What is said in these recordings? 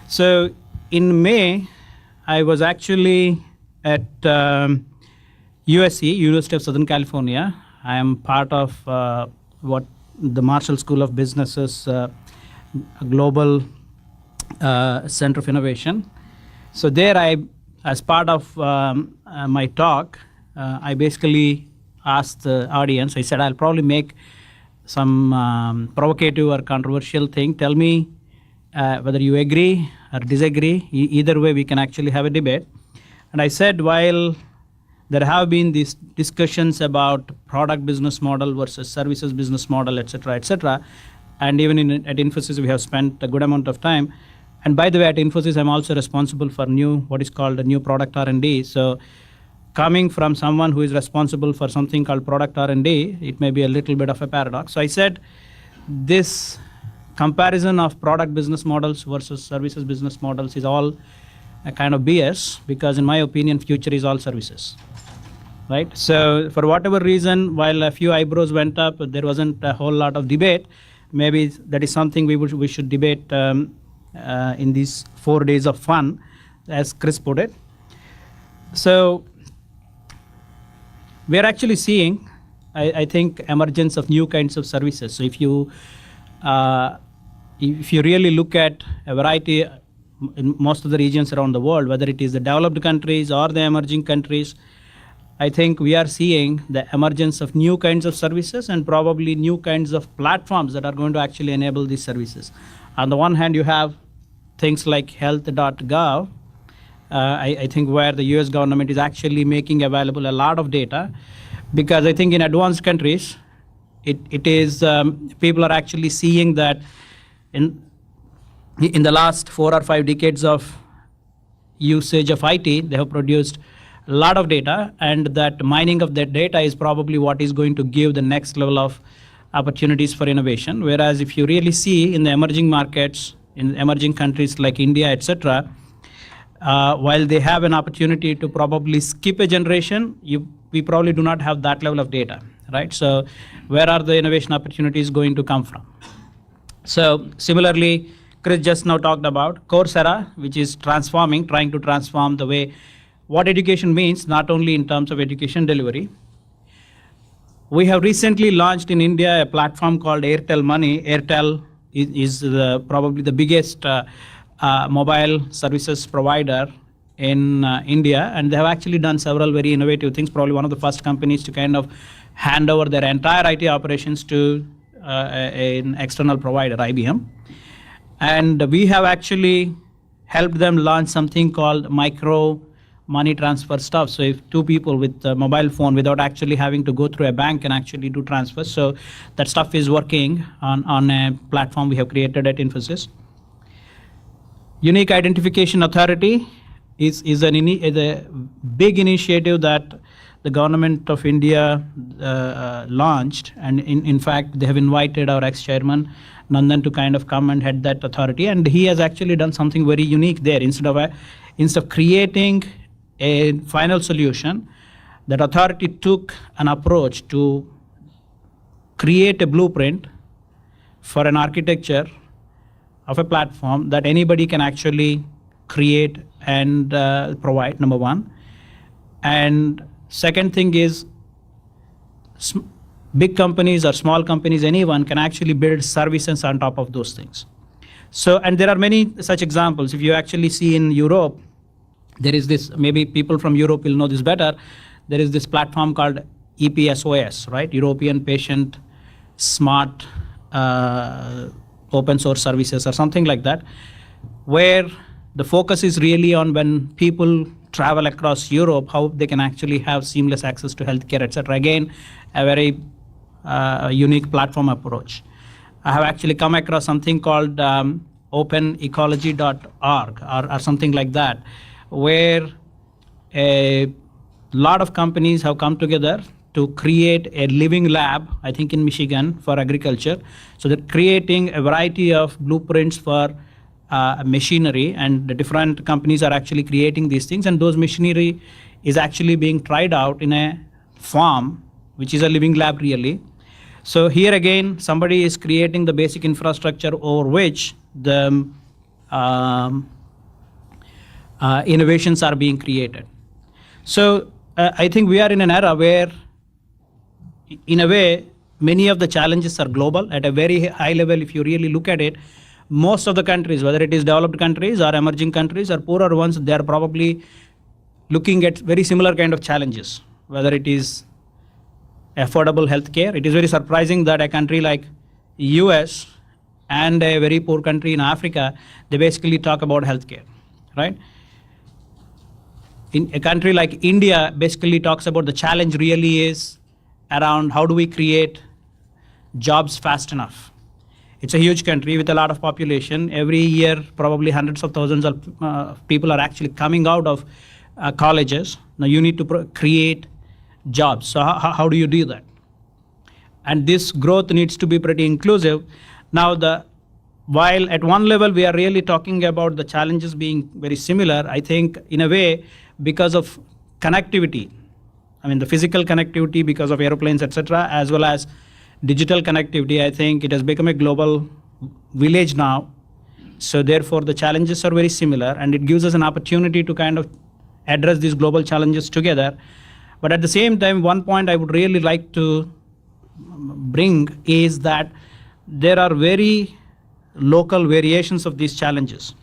So in May, I was actually at USC, University of Southern California. I am part of what the Marshall School of Business's Global Center of Innovation. So there as part of my talk, I basically asked the audience, I said, I'll probably make some provocative or controversial thing. Tell me whether you agree or disagree. Either way, we can actually have a debate. And I said, while there have been these discussions about product business model versus services business model, etc., and even at Infosys, we have spent a good amount of time. And by the way, at Infosys, I'm also responsible for what is called a new product R&D. So coming from someone who is responsible for something called product R&D, it may be a little bit of a paradox. So I said, this comparison of product business models versus services business models is all a kind of BS, because in my opinion, future is all services, right? So for whatever reason, while a few eyebrows went up, there wasn't a whole lot of debate. Maybe that is something we should debate in these 4 days of fun, as Chris put it. So we're actually seeing, I think, emergence of new kinds of services. So if you really look at a variety in most of the regions around the world, whether it is the developed countries or the emerging countries, I think we are seeing the emergence of new kinds of services and probably new kinds of platforms that are going to actually enable these services. On the one hand, you have things like health.gov, I think, where the US government is actually making available a lot of data, because I think in advanced countries, it is people are actually seeing that in the last 4 or 5 decades of usage of IT, they have produced a lot of data, and that mining of that data is probably what is going to give the next level of opportunities for innovation. Whereas if you really see in the emerging markets, in emerging countries like India, etc., while they have an opportunity to probably skip a generation, we probably do not have that level of data, right? So where are the innovation opportunities going to come from? So similarly, Chris just now talked about Coursera, which is trying to transform the way what education means, not only in terms of education delivery. We have recently launched in India a platform called Airtel Money. Airtel is probably the biggest mobile services provider in India, and they have actually done several very innovative things. Probably one of the first companies to kind of hand over their entire IT operations to an external provider, IBM. And we have actually helped them launch something called micro money transfer stuff. So if 2 people with a mobile phone, without actually having to go through a bank, can actually do transfers. So that stuff is working on a platform we have created at Infosys. Unique Identification Authority is a big initiative that the government of India launched, and in fact they have invited our ex-chairman Nandan to kind of come and head that authority, and he has actually done something very unique there. Instead of creating a final solution, that authority took an approach to create a blueprint for an architecture of a platform that anybody can actually create and provide, number one. And second thing is, big companies or small companies, anyone can actually build services on top of those things. So, and there are many such examples. If you actually see in Europe, there is this, maybe people from Europe will know this better, there is this platform called EPSOS, right? European Patient Smart Open Source Services or something like that, where the focus is really on when people travel across Europe, how they can actually have seamless access to healthcare, etc. Again, a very unique platform approach. I have actually come across something called openecology.org or something like that, where a lot of companies have come together to create a living lab, I think in Michigan, for agriculture. So they're creating a variety of blueprints for machinery, and the different companies are actually creating these things, and those machinery is actually being tried out in a farm, which is a living lab really. So here again, somebody is creating the basic infrastructure over which the innovations are being created. So I think we are in an era where, in a way, many of the challenges are global at a very high level. If you really look at it, most of the countries, whether it is developed countries or emerging countries or poorer ones, they are probably looking at very similar kind of challenges, whether it is affordable healthcare. It is very surprising that a country like US and a very poor country in Africa, they basically talk about healthcare, right? In a country like India basically talks about the challenge really is around how do we create jobs fast enough. It's a huge country with a lot of population. Every year, probably hundreds of thousands of people are actually coming out of colleges. Now you need to create jobs. So how do you do that? And this growth needs to be pretty inclusive. Now, while at one level we are really talking about the challenges being very similar, I think in a way, because of connectivity, I mean the physical connectivity because of airplanes, etc., as well as digital connectivity, I think it has become a global village now. So therefore the challenges are very similar, and it gives us an opportunity to kind of address these global challenges together. But at the same time, one point I would really like to bring is that there are very local variations of these challenges.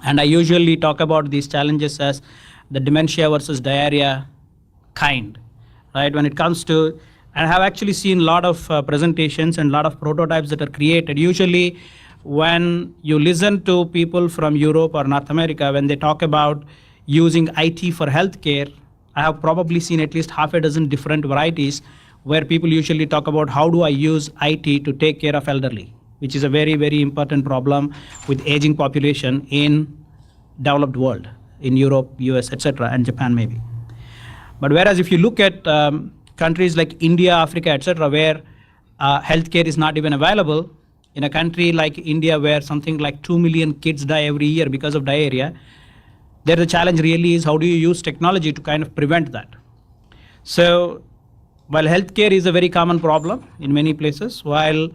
And I usually talk about these challenges as the dementia versus diarrhea kind, right? When it comes to, and I have actually seen a lot of presentations and a lot of prototypes that are created. Usually when you listen to people from Europe or North America, when they talk about using IT for healthcare, I have probably seen at least half a dozen different varieties where people usually talk about how do I use IT to take care of elderly, which is a very, very important problem with aging population in developed world, in Europe, US, etc., and Japan maybe. But whereas if you look at countries like India, Africa, etc., where healthcare is not even available, in a country like India where something like 2 million kids die every year because of diarrhea, there the challenge really is how do you use technology to kind of prevent that. So while healthcare is a very common problem in many places, while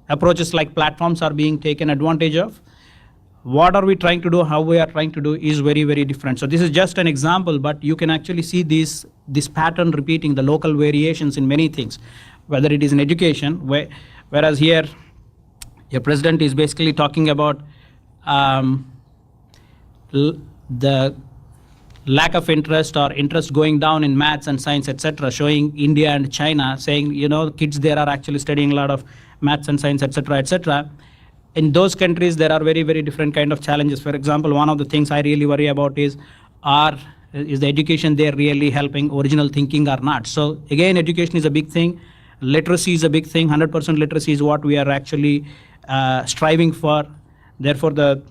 approaches like platforms are being taken advantage of, what are we trying to do, how we are trying to do is very, very different. So this is just an example, but you can actually see this pattern repeating, the local variations in many things, whether it is in education, whereas here your president is basically talking about the lack of interest or interest going down in maths and science, etc., showing India and China, saying, you know, kids there are actually studying a lot of maths and science, etc., etc. In those countries, there are very, very different kind of challenges. For example, one of the things I really worry about is the education there really helping original thinking or not? So again, education is a big thing. Literacy is a big thing. 100% literacy is what we are actually striving for. Therefore,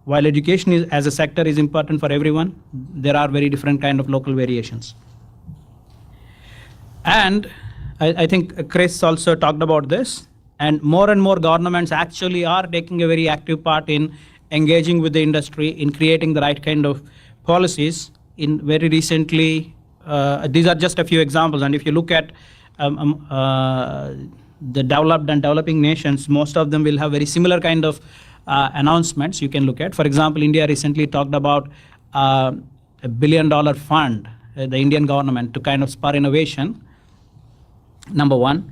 while education is, as a sector is important for everyone, there are very different kind of local variations. And I think Chris also talked about this, and more governments actually are taking a very active part in engaging with the industry in creating the right kind of policies. In very recently, these are just a few examples, and if you look at the developed and developing nations, most of them will have very similar kind of announcements you can look at. For example, India recently talked about $1 billion fund, the Indian government, to kind of spur innovation, number one.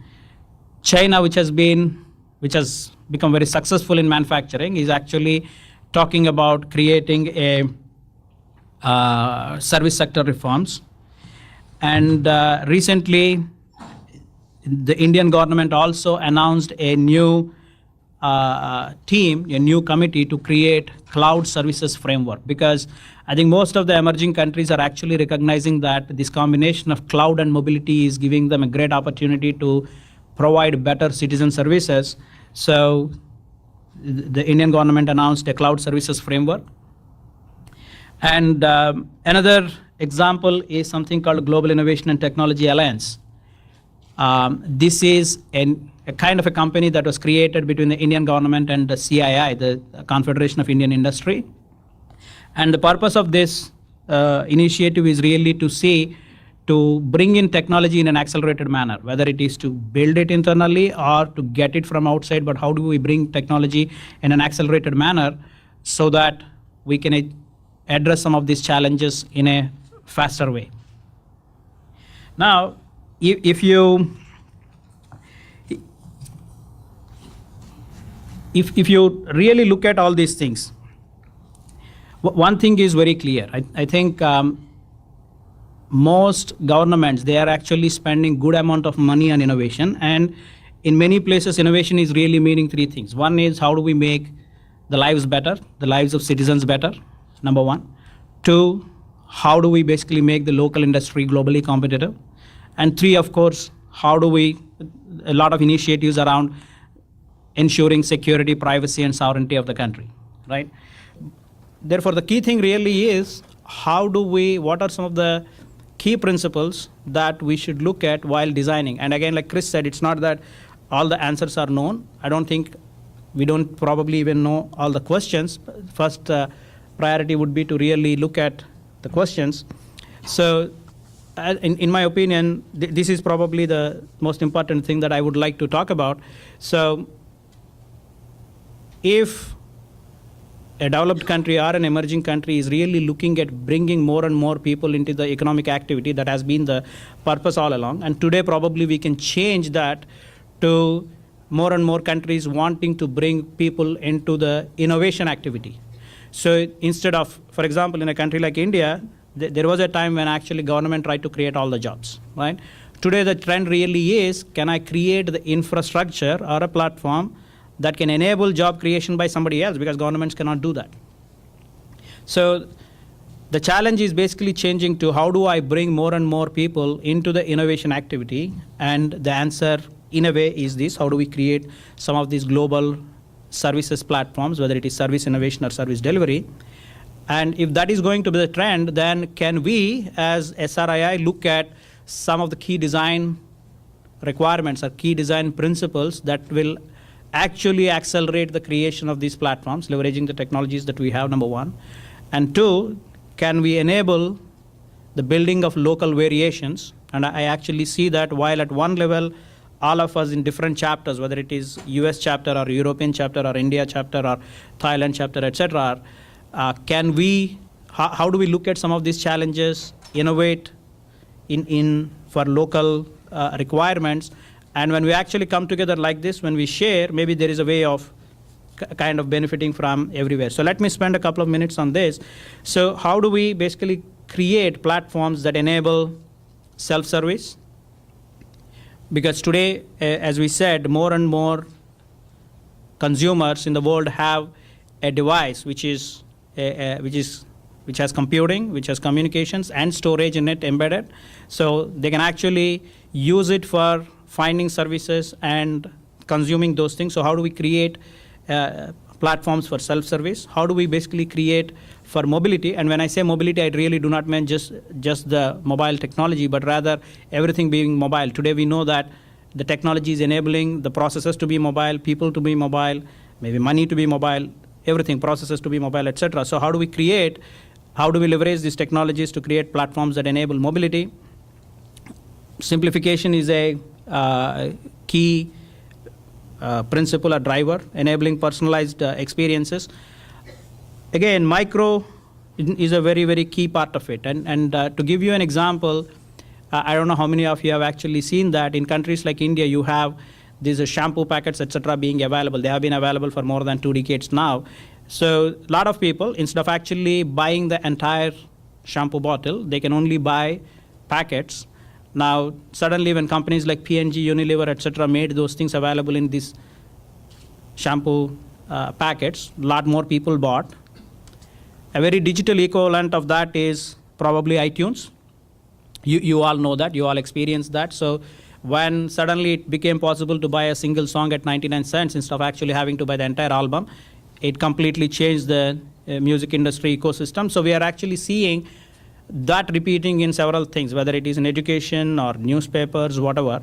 China, which has become very successful in manufacturing, is actually talking about creating a service sector reforms. And recently, the Indian government also announced a new team, a new committee to create cloud services framework, because I think most of the emerging countries are actually recognizing that this combination of cloud and mobility is giving them a great opportunity to provide better citizen services. So the Indian government announced a cloud services framework. And another example is something called Global Innovation and Technology Alliance. This is a kind of a company that was created between the Indian government and the SRII, the Confederation of Indian Industry. And the purpose of this initiative is really to bring in technology in an accelerated manner, whether it is to build it internally or to get it from outside, but how do we bring technology in an accelerated manner so that we can address some of these challenges in a faster way. Now, if you really look at all these things, one thing is very clear. I think most governments, they are actually spending good amount of money on innovation, and in many places innovation is really meaning three things. One is, how do we make the lives better, the lives of citizens better, number one. Two, how do we basically make the local industry globally competitive? And three, of course, how do we, a lot of initiatives around ensuring security, privacy, and sovereignty of the country, right? Therefore, the key thing really is, what are some of the key principles that we should look at while designing? And again, like Chris said, it's not that all the answers are known. I don't think, we don't probably even know all the questions. First priority would be to really look at the questions. So in my opinion, this is probably the most important thing that I would like to talk about. So if a developed country or an emerging country is really looking at bringing more and more people into the economic activity, that has been the purpose all along. And today probably we can change that to more and more countries wanting to bring people into the innovation activity. So instead of, for example, in a country like India, there was a time when actually government tried to create all the jobs, right? Today the trend really is, can I create the infrastructure or a platform that can enable job creation by somebody else, because governments cannot do that. So the challenge is basically changing to, how do I bring more and more people into the innovation activity? And the answer in a way is this: how do we create some of these global services platforms, whether it is service innovation or service delivery? And if that is going to be the trend, then can we as SRII look at some of the key design requirements or key design principles that will actually accelerate the creation of these platforms, leveraging the technologies that we have, number one. And two, can we enable the building of local variations? And I actually see that while at one level, all of us in different chapters, whether it is US chapter or European chapter or India chapter or Thailand chapter, etc., can we, how do we look at some of these challenges, innovate for local requirements? And when we actually come together like this, when we share, maybe there is a way of kind of benefiting from everywhere. So let me spend a couple of minutes on this. So how do we basically create platforms that enable self-service? Because today, as we said, more and more consumers in the world have a device which has computing, which has communications and storage in it embedded. So they can actually use it for finding services and consuming those things. So how do we create platforms for self-service? How do we basically create for mobility? And when I say mobility, I really do not mean just the mobile technology, but rather everything being mobile. Today we know that the technology is enabling the processes to be mobile, people to be mobile, maybe money to be mobile, everything, processes to be mobile, etc. So how do we leverage these technologies to create platforms that enable mobility? Simplification is a key principle or driver, enabling personalized experiences. Again, micro is a very, very key part of it. And to give you an example, I don't know how many of you have actually seen that in countries like India, you have these shampoo packets, etc., being available. They have been available for more than 2 decades now. So a lot of people, instead of actually buying the entire shampoo bottle, they can only buy packets. Now, suddenly when companies like P&G, Unilever, etc. made those things available in these shampoo packets, a lot more people bought. A very digital equivalent of that is probably iTunes. You all know that, you all experienced that. So when suddenly it became possible to buy a single song at 99 cents instead of actually having to buy the entire album, it completely changed the music industry ecosystem. So we are actually seeing that repeating in several things, whether it is in education or newspapers, whatever.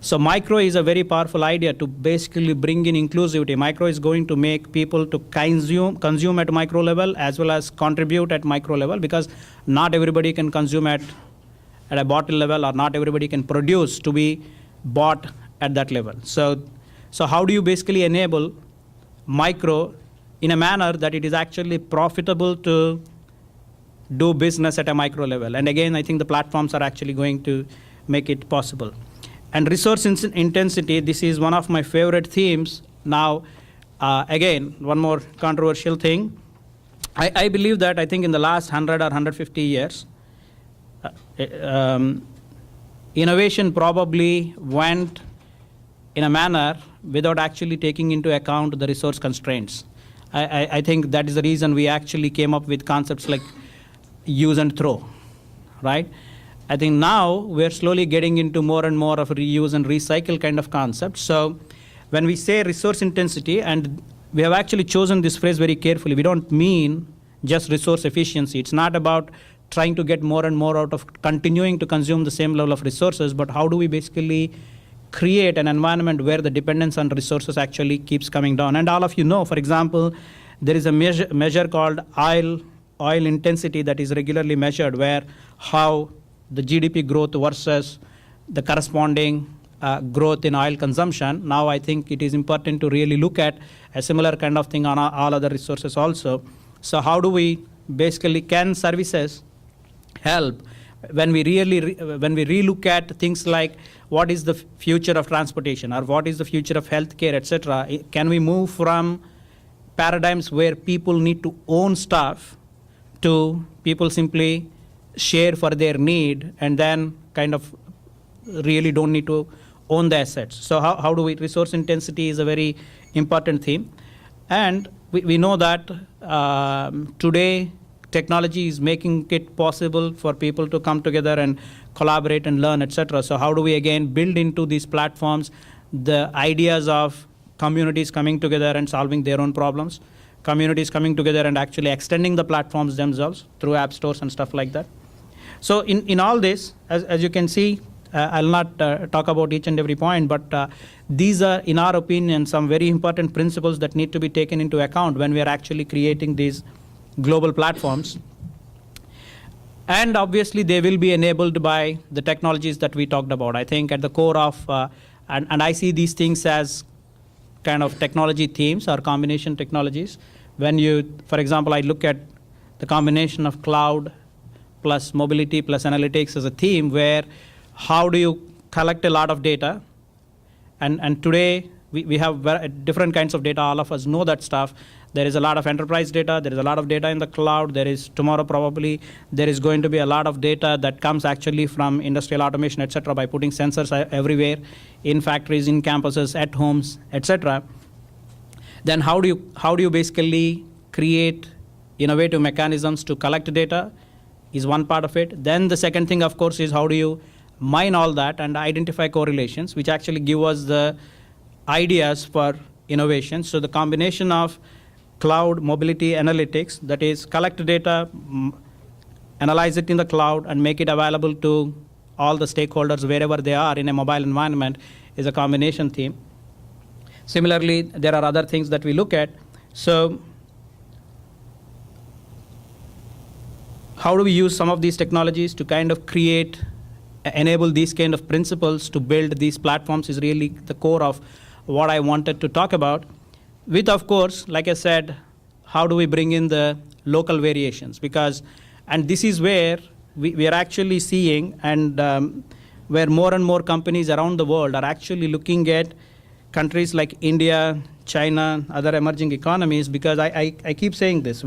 So micro is a very powerful idea to basically bring in inclusivity. Micro is going to make people to consume at micro level as well as contribute at micro level, because not everybody can consume at a bottle level, or not everybody can produce to be bought at that level. So how do you basically enable micro in a manner that it is actually profitable to do business at a micro level. And again, I think the platforms are actually going to make it possible. And resource intensity, this is one of my favorite themes. Now, again, one more controversial thing. I believe that I think in the last 100 or 150 years, innovation probably went in a manner without actually taking into account the resource constraints. I think that is the reason we actually came up with concepts like use and throw, right? I think now we're slowly getting into more and more of reuse and recycle kind of concepts. So when we say resource intensity, and we have actually chosen this phrase very carefully, we don't mean just resource efficiency. It's not about trying to get more and more out of continuing to consume the same level of resources, but how do we basically create an environment where the dependence on resources actually keeps coming down. And all of you know, for example, there is a measure called oil intensity that is regularly measured, where how the GDP growth versus the corresponding growth in oil consumption. Now I think it is important to really look at a similar kind of thing on all other resources also. So how do we basically, can services help when we relook at things like what is the future of transportation, or what is the future of healthcare, etc.? Can we move from paradigms where people need to own stuff to people simply share for their need and then kind of really don't need to own the assets? So how do we, resource intensity is a very important theme. And we know that today technology is making it possible for people to come together and collaborate and learn, etc. So how do we again build into these platforms the ideas of communities coming together and solving their own problems, communities coming together and actually extending the platforms themselves through app stores and stuff like that. So in all this, as you can see, I'll not talk about each and every point, but these are, in our opinion, some very important principles that need to be taken into account when we are actually creating these global platforms. And obviously, they will be enabled by the technologies that we talked about. I think at the core of, and I see these things as kind of technology themes or combination technologies. When you, for example, I look at the combination of cloud plus mobility plus analytics as a theme, where how do you collect a lot of data? And today, we have different kinds of data. All of us know that stuff. There is a lot of enterprise data. There is a lot of data in the cloud. There is tomorrow probably there is going to be a lot of data that comes actually from industrial automation, etc., by putting sensors everywhere, in factories, in campuses, at homes, etc. Then how do you basically create innovative mechanisms to collect data? Is one part of it. Then the second thing, of course, is how do you mine all that and identify correlations, which actually give us the ideas for innovation. So the combination of cloud, mobility, analytics, that is collect data, analyze it in the cloud, and make it available to all the stakeholders wherever they are in a mobile environment, is a combination theme. Similarly, there are other things that we look at. So how do we use some of these technologies to kind of enable these kind of principles to build these platforms is really the core of what I wanted to talk about. With, of course, like I said, how do we bring in the local variations? Because, and this is where we are actually seeing, and where more and more companies around the world are actually looking at countries like India, China, other emerging economies, because I keep saying this.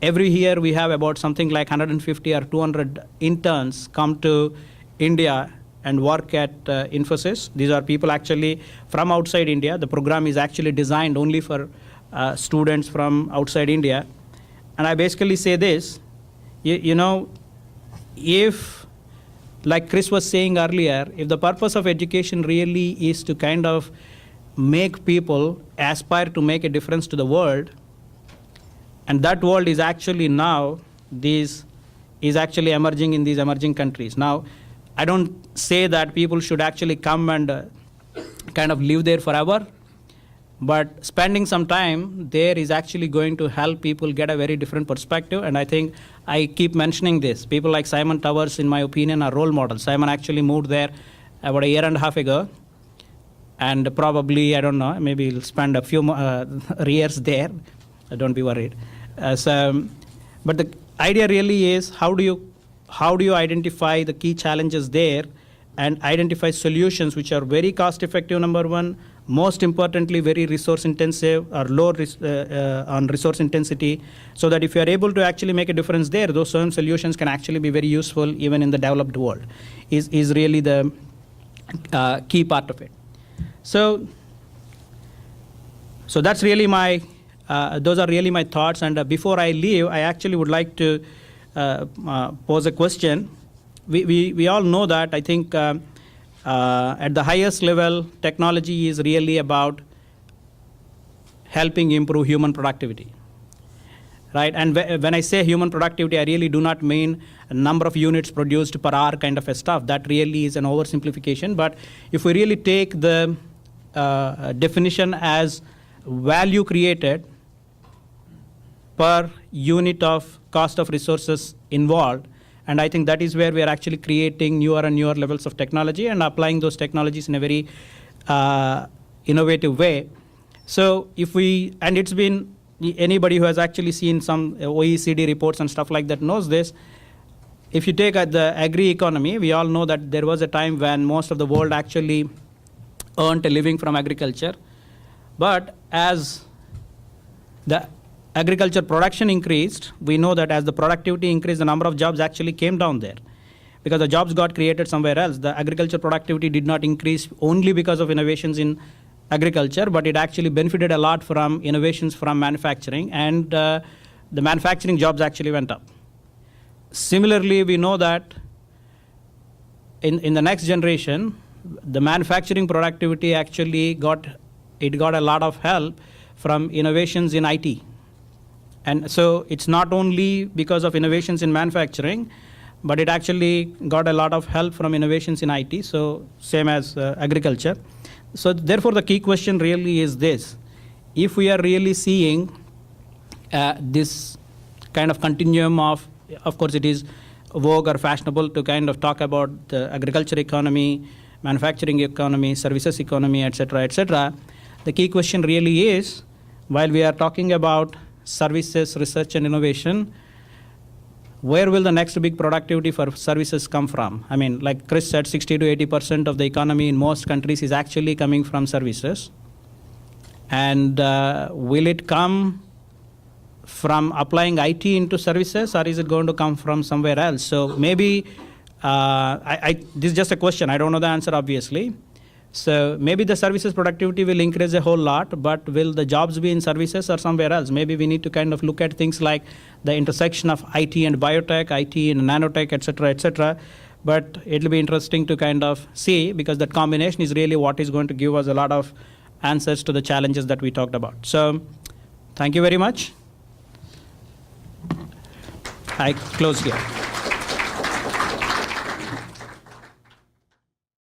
Every year we have about something like 150 or 200 interns come to India and work at Infosys. These are people actually from outside India. The program is actually designed only for students from outside India. And I basically say this, you know, if, like Chris was saying earlier, if the purpose of education really is to kind of make people aspire to make a difference to the world, and that world is actually now, is actually emerging in these emerging countries. Now, I don't say that people should actually come and kind of live there forever, but spending some time there is actually going to help people get a very different perspective. And I think I keep mentioning this. People like Simon Towers, in my opinion, are role models. Simon actually moved there about a year and a half ago. And probably, I don't know, maybe he'll spend a few years there. Don't be worried. But idea really is how do you identify the key challenges there and identify solutions which are very cost effective, number one, most importantly very resource intensive or low on resource intensity, so that if you are able to actually make a difference there, those certain solutions can actually be very useful even in the developed world, is really the key part of it. So that's really my those are really my thoughts. And before I leave, I actually would like to pose a question. We all know that I think at the highest level, technology is really about helping improve human productivity, right? And when I say human productivity, I really do not mean a number of units produced per hour kind of a stuff. That really is an oversimplification. But if we really take the definition as value created per unit of cost of resources involved, and I think that is where we are actually creating newer and newer levels of technology and applying those technologies in a very innovative way. So and it's been, anybody who has actually seen some OECD reports and stuff like that knows this. If you take the agri economy, we all know that there was a time when most of the world actually earned a living from agriculture. But as the agriculture production increased, we know that as the productivity increased, the number of jobs actually came down there because the jobs got created somewhere else. The agriculture productivity did not increase only because of innovations in agriculture, but it actually benefited a lot from innovations from manufacturing, and the manufacturing jobs actually went up. Similarly, we know that in the next generation, the manufacturing productivity actually got a lot of help from innovations in IT. And so it's not only because of innovations in manufacturing, but it actually got a lot of help from innovations in IT, so same as agriculture. So therefore, the key question really is this. If we are really seeing this kind of continuum of course, it is vogue or fashionable to kind of talk about the agriculture economy, manufacturing economy, services economy, etc., etc. The key question really is, while we are talking about services, research and innovation, where will the next big productivity for services come from? I mean, like Chris said, 60 to 80% of the economy in most countries is actually coming from services. And will it come from applying IT into services, or is it going to come from somewhere else? So maybe, this is just a question. I don't know the answer, obviously. So maybe the services productivity will increase a whole lot, but will the jobs be in services or somewhere else? Maybe we need to kind of look at things like the intersection of IT and biotech, IT and nanotech, etc., etc. But it'll be interesting to kind of see, because that combination is really what is going to give us a lot of answers to the challenges that we talked about. So thank you very much. I close here.